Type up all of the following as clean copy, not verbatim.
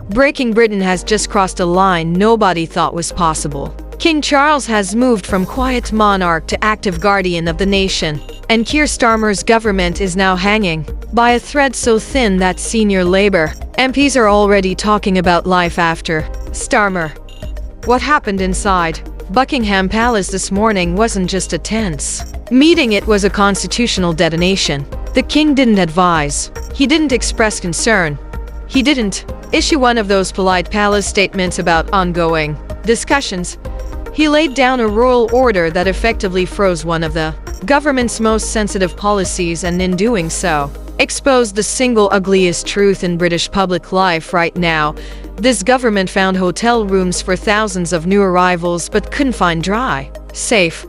Breaking Britain has just crossed a line nobody thought was possible. King Charles has moved from quiet monarch to active guardian of the nation, and Keir Starmer's government is now hanging by a thread so thin that senior Labour MPs are already talking about life after Starmer. What happened inside Buckingham Palace this morning wasn't just a tense meeting, it was a constitutional detonation. The king didn't advise. He didn't express concern. He didn't issue one of those polite palace statements about ongoing discussions. He laid down a royal order that effectively froze one of the government's most sensitive policies, and in doing so, exposed the single ugliest truth in British public life right now. This government found hotel rooms for thousands of new arrivals but couldn't find dry, safe,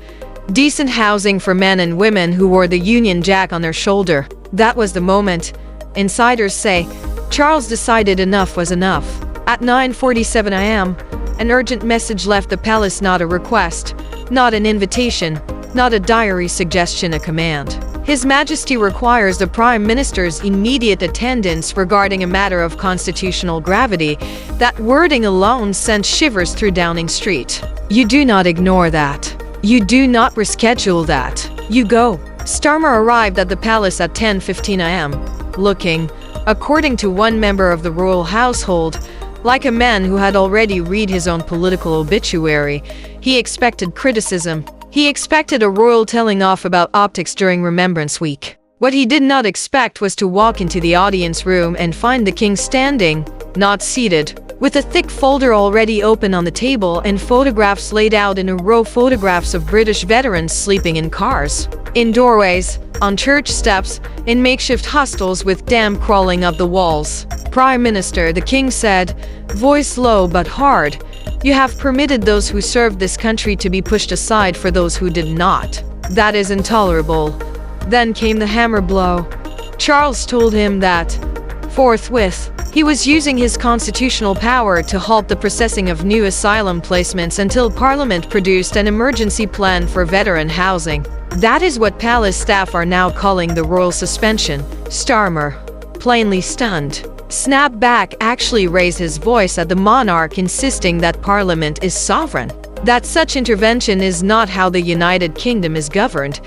decent housing for men and women who wore the Union Jack on their shoulder. That was the moment, insiders say, Charles decided enough was enough. At 9:47 a.m., an urgent message left the palace, not a request, not an invitation, not a diary suggestion, a command. His Majesty requires the Prime Minister's immediate attendance regarding a matter of constitutional gravity. That wording alone sent shivers through Downing Street. You do not ignore that. You do not reschedule that. You go. Starmer arrived at the palace at 10:15 a.m., looking, according to one member of the royal household, like a man who had already read his own political obituary. He expected criticism. He expected a royal telling off about optics during Remembrance Week. What he did not expect was to walk into the audience room and find the king standing, not seated, with a thick folder already open on the table and photographs laid out in a row, photographs of British veterans sleeping in cars, in doorways, on church steps, in makeshift hostels with damp crawling up the walls. Prime Minister, the king said, voice low but hard, you have permitted those who served this country to be pushed aside for those who did not. That is intolerable. Then came the hammer blow. Charles told him that, forthwith, he was using his constitutional power to halt the processing of new asylum placements until Parliament produced an emergency plan for veteran housing. That is what palace staff are now calling the royal suspension. Starmer, plainly stunned, snapped back, actually raised his voice at the monarch, insisting that Parliament is sovereign, that such intervention is not how the United Kingdom is governed,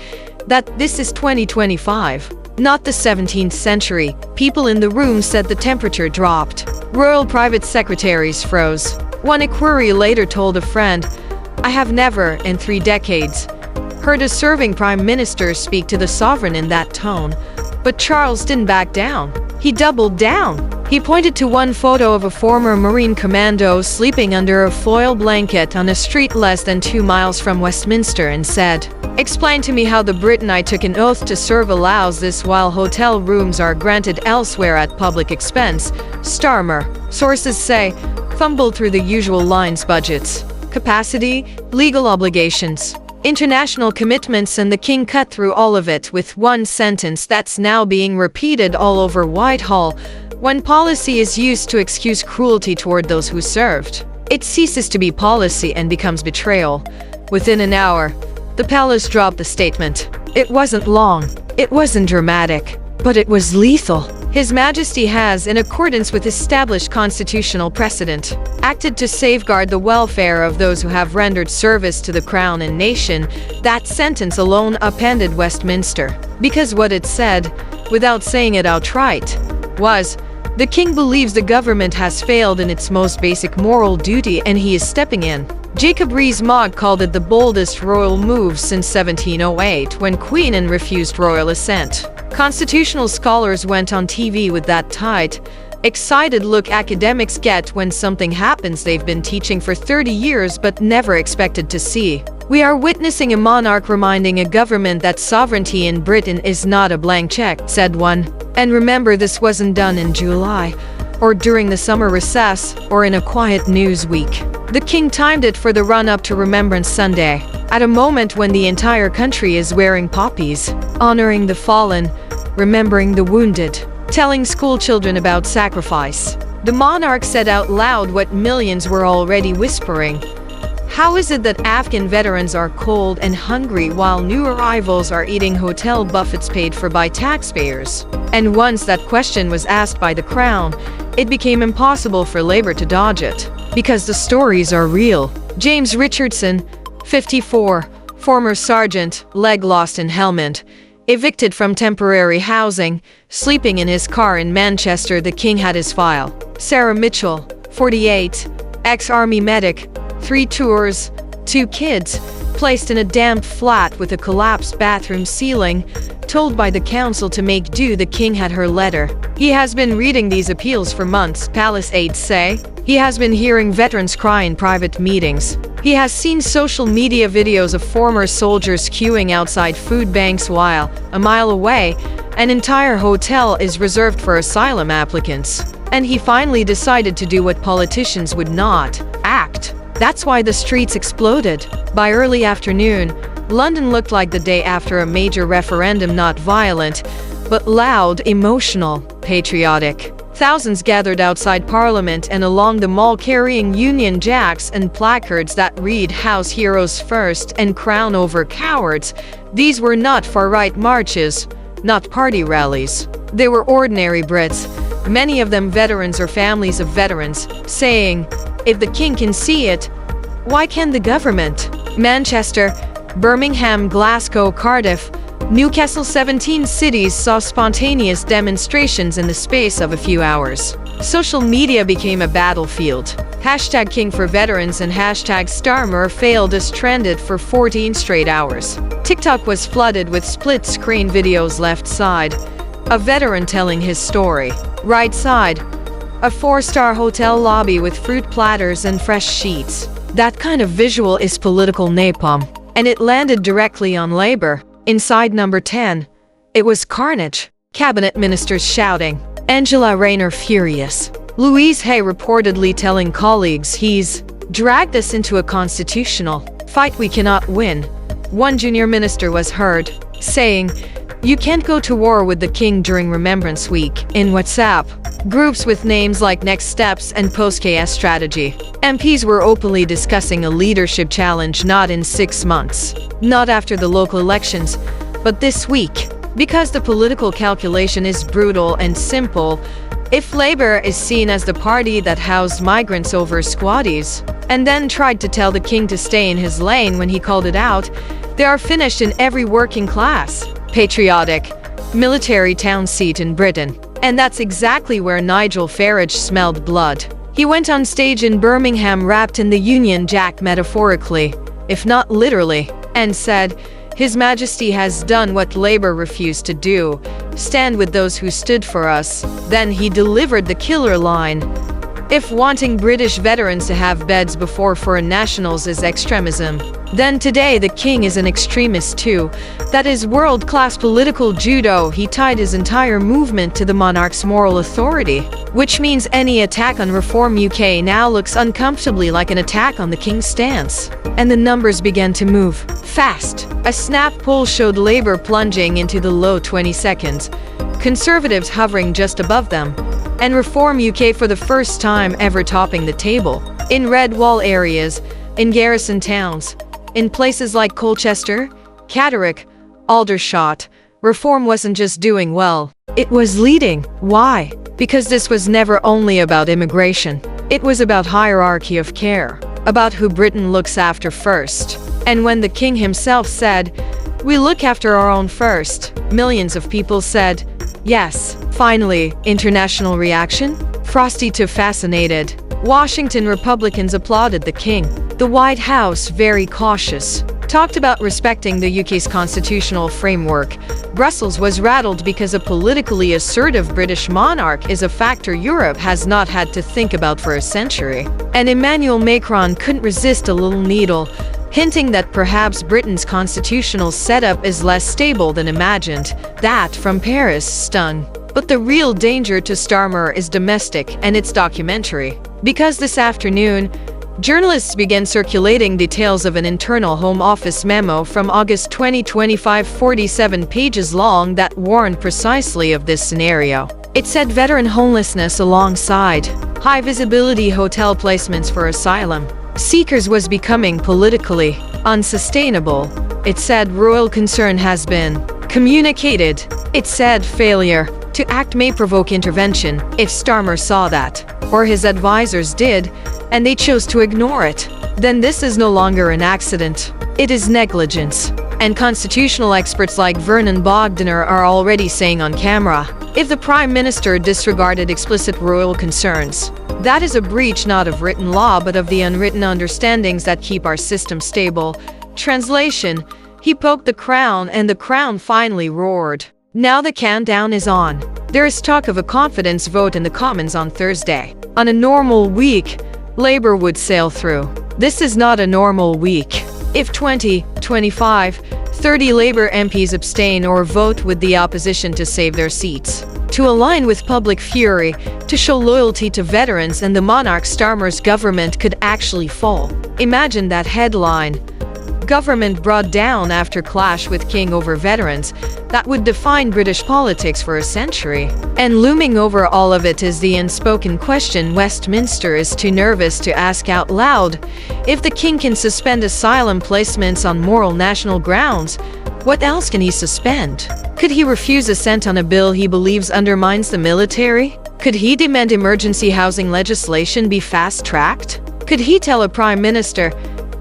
that this is 2025, not the 17th century. People in the room said the temperature dropped. Royal private secretaries froze. One equerry later told a friend, I have never, in 3 decades, heard a serving prime minister speak to the sovereign in that tone. But Charles didn't back down. He doubled down. He pointed to one photo of a former Marine commando sleeping under a foil blanket on a street less than 2 miles from Westminster and said, explain to me how the Britain I took an oath to serve allows this while hotel rooms are granted elsewhere at public expense. Starmer, sources say, fumbled through the usual lines: budgets, capacity, legal obligations, international commitments, and the king cut through all of it with one sentence that's now being repeated all over Whitehall. When policy is used to excuse cruelty toward those who served, it ceases to be policy and becomes betrayal. Within an hour, the palace dropped the statement. It wasn't long, it wasn't dramatic, but it was lethal. His Majesty has, in accordance with established constitutional precedent, acted to safeguard the welfare of those who have rendered service to the crown and nation. That sentence alone upended Westminster, because what it said, without saying it outright, was, the king believes the government has failed in its most basic moral duty and he is stepping in. Jacob Rees-Mogg called it the boldest royal move since 1708, when Queen Anne refused royal assent. Constitutional scholars went on TV with that tight, excited look academics get when something happens they've been teaching for 30 years but never expected to see. We are witnessing a monarch reminding a government that sovereignty in Britain is not a blank check, said one. And remember, this wasn't done in July, or during the summer recess, or in a quiet news week. The king timed it for the run-up to Remembrance Sunday, at a moment when the entire country is wearing poppies, honoring the fallen, remembering the wounded, telling school children about sacrifice. The monarch said out loud what millions were already whispering. How is it that Afghan veterans are cold and hungry while new arrivals are eating hotel buffets paid for by taxpayers? And once that question was asked by the Crown, it became impossible for Labour to dodge it. Because the stories are real. James Richardson, 54, former sergeant, leg lost in helmet, evicted from temporary housing, sleeping in his car in Manchester. The King had his file. Sarah Mitchell, 48, ex-army medic, 3 tours, 2 kids, placed in a damp flat with a collapsed bathroom ceiling, told by the council to make do. The King had her letter. He has been reading these appeals for months, palace aides say. He has been hearing veterans cry in private meetings. He has seen social media videos of former soldiers queuing outside food banks while, a mile away, an entire hotel is reserved for asylum applicants. And he finally decided to do what politicians would not: act. That's why the streets exploded. By early afternoon, London looked like the day after a major referendum, not violent, but loud, emotional, patriotic. Thousands gathered outside Parliament and along the Mall carrying Union Jacks and placards that read "House Heroes First" and "Crown over Cowards." These were not far-right marches, not party rallies. They were ordinary Brits, many of them veterans or families of veterans, saying, "If the King can see it, why can't the government?" Manchester, Birmingham, Glasgow, Cardiff, Newcastle, 17 cities saw spontaneous demonstrations in the space of a few hours. Social media became a battlefield. Hashtag King for Veterans and hashtag Starmer failed as trended for 14 straight hours. TikTok was flooded with split-screen videos. Left side, a veteran telling his story. Right side, a 4-star hotel lobby with fruit platters and fresh sheets. That kind of visual is political napalm. And it landed directly on Labour. Inside number 10, it was carnage. Cabinet ministers shouting. Angela Rayner furious. Louise Hay reportedly telling colleagues he's dragged us into a constitutional fight we cannot win. One junior minister was heard saying, "You can't go to war with the King during Remembrance Week" in WhatsApp groups with names like Next Steps and Post-KS Strategy. MPs were openly discussing a leadership challenge, not in 6 months, not after the local elections, but this week. Because the political calculation is brutal and simple. If Labour is seen as the party that housed migrants over squatties, and then tried to tell the King to stay in his lane when he called it out, they are finished in every working class, patriotic, military town seat in Britain. And that's exactly where Nigel Farage smelled blood. He went on stage in Birmingham wrapped in the Union Jack metaphorically, if not literally, and said, "His Majesty has done what Labour refused to do, stand with those who stood for us." Then he delivered the killer line, "If wanting British veterans to have beds before foreign nationals is extremism, then today the King is an extremist too. That is world-class political judo." He tied his entire movement to the monarch's moral authority, which means any attack on Reform UK now looks uncomfortably like an attack on the King's stance. And the numbers began to move fast. A snap poll showed Labour plunging into the low 20seconds, Conservatives hovering just above them, and Reform UK for the first time ever topping the table. In red wall areas, in garrison towns, in places like Colchester, Catterick, Aldershot, Reform wasn't just doing well, it was leading. Why? Because this was never only about immigration. It was about hierarchy of care, about who Britain looks after first. And when the King himself said, "We look after our own first," millions of people said, yes. Finally, international reaction? Frosty to fascinated. Washington Republicans applauded the King. The White House, very cautious, talked about respecting the UK's constitutional framework. Brussels was rattled because a politically assertive British monarch is a factor Europe has not had to think about for a century. And Emmanuel Macron couldn't resist a little needle, hinting that perhaps Britain's constitutional setup is less stable than imagined. That, from Paris, stung. But the real danger to Starmer is domestic, and it's documentary. Because this afternoon, journalists began circulating details of an internal Home Office memo from August 2025, 47 pages long, that warned precisely of this scenario. It said veteran homelessness alongside high-visibility hotel placements for asylum seekers was becoming politically unsustainable. It said royal concern has been communicated. It said failure to act may provoke intervention if Starmer saw that, or his advisors did, and they chose to ignore it. Then this is no longer an accident. It is negligence. And constitutional experts like Vernon Bogdaner are already saying on camera, if the Prime Minister disregarded explicit royal concerns, that is a breach not of written law but of the unwritten understandings that keep our system stable. Translation: he poked the crown and the crown finally roared. Now the countdown is on. There is talk of a confidence vote in the Commons on Thursday. On a normal week, Labour would sail through. This is not a normal week. If 20, 25, 30 Labour MPs abstain or vote with the opposition to save their seats, to align with public fury, to show loyalty to veterans, and the monarch Starmer's government could actually fall. Imagine that headline. Government brought down after clash with King over veterans. That would define British politics for a century. And looming over all of it is the unspoken question Westminster is too nervous to ask out loud. If the King can suspend asylum placements on moral national grounds, what else can he suspend? Could he refuse assent on a bill he believes undermines the military? Could he demand emergency housing legislation be fast-tracked? Could he tell a prime minister,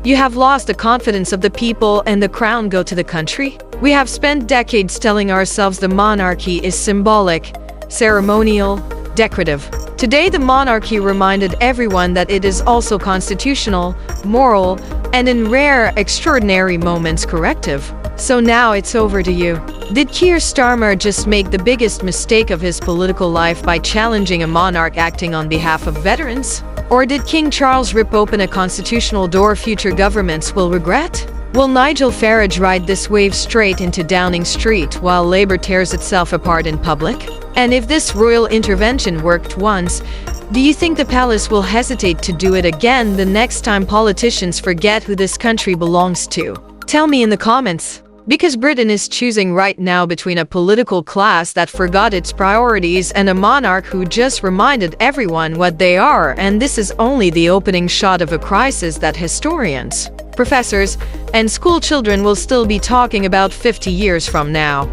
"You have lost the confidence of the people and the crown go to the country"? We have spent decades telling ourselves the monarchy is symbolic, ceremonial, decorative. Today the monarchy reminded everyone that it is also constitutional, moral, and in rare, extraordinary moments corrective. So now it's over to you. Did Keir Starmer just make the biggest mistake of his political life by challenging a monarch acting on behalf of veterans? Or did King Charles rip open a constitutional door future governments will regret? Will Nigel Farage ride this wave straight into Downing Street while Labour tears itself apart in public? And if this royal intervention worked once, do you think the palace will hesitate to do it again the next time politicians forget who this country belongs to? Tell me in the comments. Because Britain is choosing right now between a political class that forgot its priorities and a monarch who just reminded everyone what they are, and this is only the opening shot of a crisis that historians, professors, and school children will still be talking about 50 years from now.